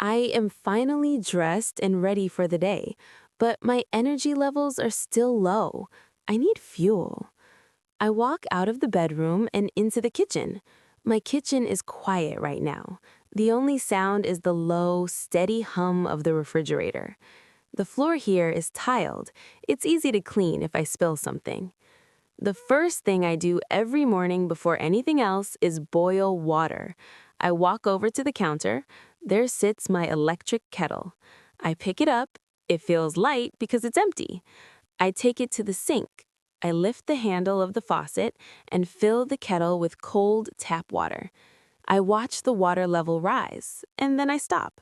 I am finally dressed and ready for the day, but my energy levels are still low. I need fuel. I walk out of the bedroom and into the kitchen. My kitchen is quiet right now. The only sound is the low, steady hum of the refrigerator. The floor here is tiled. It's easy to clean if I spill something. The first thing I do every morning before anything else is boil water. I walk over to the counter. There sits my electric kettle. I pick it up. It feels light because it's empty. I take it to the sink. I lift the handle of the faucet and fill the kettle with cold tap water. I watch the water level rise, and then I stop.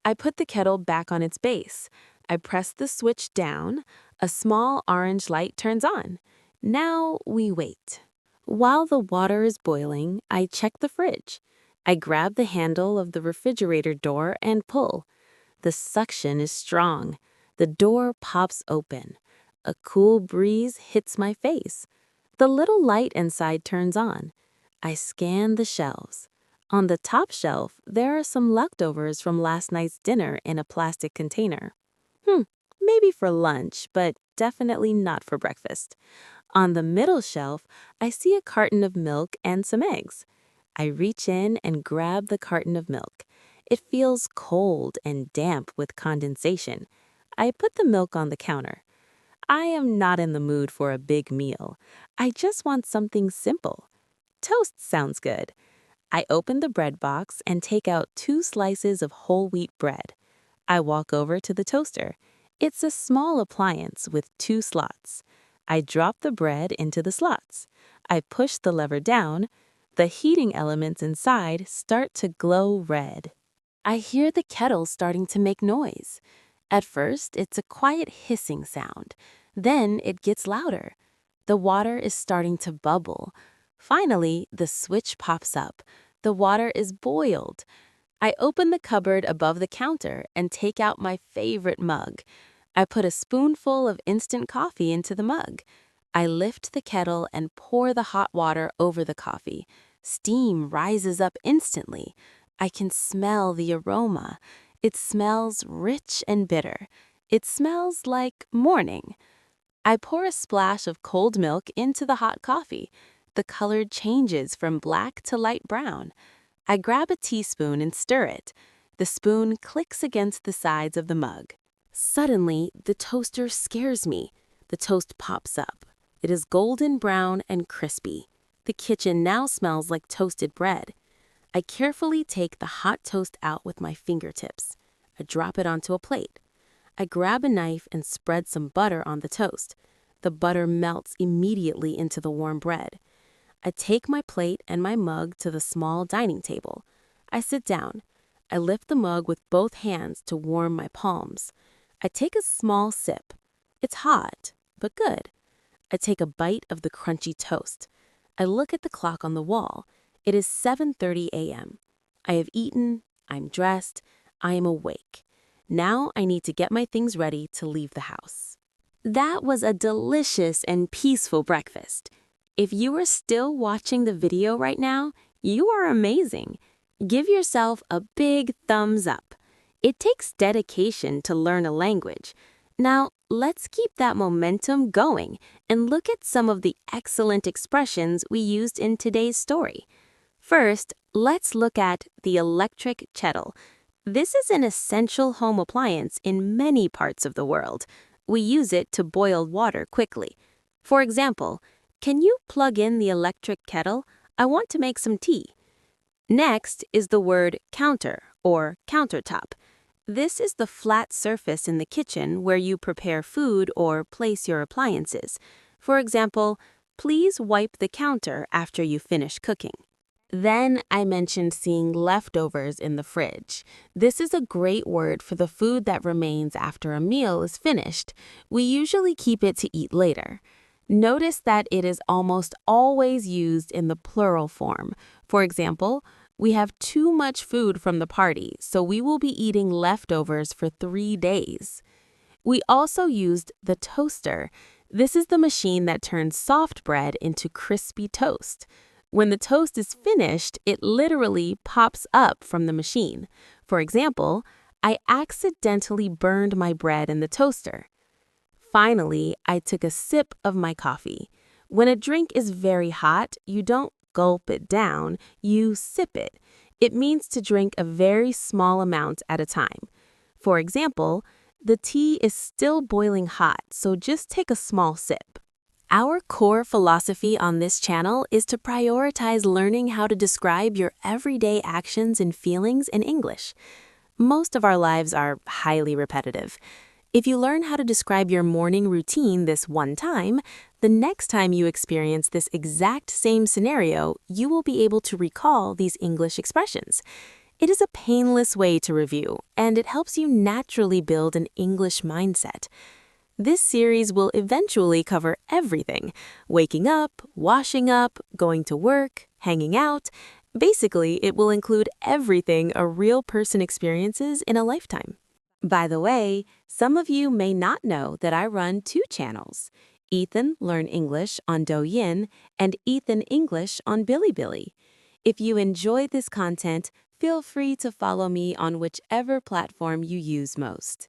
I put the kettle back on its base. I press the switch down. A small orange light turns on. Now we wait. While the water is boiling, I check the fridge. I grab the handle of the refrigerator door and pull. The suction is strong. The door pops open. A cool breeze hits my face. The little light inside turns on. I scan the shelves. On the top shelf, there are some leftovers from last night's dinner in a plastic container. Maybe for lunch, but definitely not for breakfast. On the middle shelf, I see a carton of milk and some eggs. I reach in and grab the carton of milk. It feels cold and damp with condensation. I put the milk on the counter. I am not in the mood for a big meal. I just want something simple. Toast sounds good. I open the bread box and take out 2 slices of whole wheat bread. I walk over to the toaster. It's a small appliance with 2 slots. I drop the bread into the slots. I push the lever down. The heating elements inside start to glow red. I hear the kettle starting to make noise. At first, it's a quiet hissing sound. Then it gets louder. The water is starting to bubble. Finally, the switch pops up. The water is boiled. I open the cupboard above the counter and take out my favorite mug. I put a spoonful of instant coffee into the mug. I lift the kettle and pour the hot water over the coffee. Steam rises up instantly. I can smell the aroma. It smells rich and bitter. It smells like morning. I pour a splash of cold milk into the hot coffee. The color changes from black to light brown. I grab a teaspoon and stir it. The spoon clicks against the sides of the mug. Suddenly, the toaster scares me. The toast pops up. It is golden brown and crispy. The kitchen now smells like toasted bread. I carefully take the hot toast out with my fingertips. I drop it onto a plate. I grab a knife and spread some butter on the toast. The butter melts immediately into the warm bread. I take my plate and my mug to the small dining table. I sit down. I lift the mug with both hands to warm my palms. I take a small sip. It's hot, but good. I take a bite of the crunchy toast. I look at the clock on the wall. It is 7:30 a.m. I have eaten. I'm dressed. I am awake. Now I need to get my things ready to leave the house. That was a delicious and peaceful breakfast. If you are still watching the video right now, you are amazing. Give yourself a big thumbs up. It takes dedication to learn a language. Now, let's keep that momentum going and look at some of the excellent expressions we used in today's story. First, let's look at the electric kettle. This is an essential home appliance in many parts of the world. We use it to boil water quickly. For example, can you plug in the electric kettle? I want to make some tea. Next is the word counter or countertop. This is the flat surface in the kitchen where you prepare food or place your appliances. For example, please wipe the counter after you finish cooking. Then I mentioned seeing leftovers in the fridge. This is a great word for the food that remains after a meal is finished. We usually keep it to eat later. Notice that it is almost always used in the plural form. For example, we have too much food from the party, so we will be eating leftovers for 3 days. We also used the toaster. This is the machine that turns soft bread into crispy toast. When the toast is finished, it literally pops up from the machine. For example, I accidentally burned my bread in the toaster. Finally, I took a sip of my coffee. When a drink is very hot, you don't gulp it down, you sip it. It means to drink a very small amount at a time. For example, the tea is still boiling hot, so just take a small sip. Our core philosophy on this channel is to prioritize learning how to describe your everyday actions and feelings in English. Most of our lives are highly repetitive. If you learn how to describe your morning routine this one time, the next time you experience this exact same scenario, you will be able to recall these English expressions. It is a painless way to review, and it helps you naturally build an English mindset. This series will eventually cover everything: waking up, washing up, going to work, hanging out. Basically, it will include everything a real person experiences in a lifetime. By the way, some of you may not know that I run 2 channels, Ethan Learn English on Douyin and Ethan English on Bilibili. If you enjoyed this content, feel free to follow me on whichever platform you use most.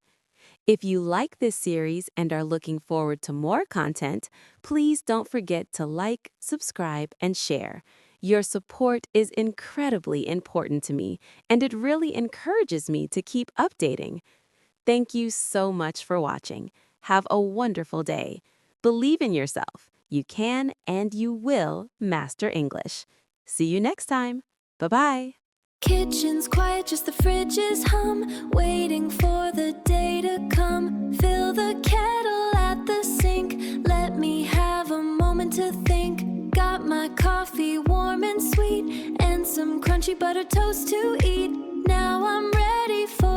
If you like this series and are looking forward to more content, please don't forget to like, subscribe, and share. Your support is incredibly important to me, and it really encourages me to keep updating. Thank you so much for watching. Have a wonderful day. Believe in yourself. You can and you will master English. See you next time. Bye-bye. Kitchen's quiet, just the fridge's hum, waiting for the day to come. Fill the kettle at the sink, let me have a moment to think. Got my coffee warm and sweet, and some crunchy butter toast to eat. Now I'm ready for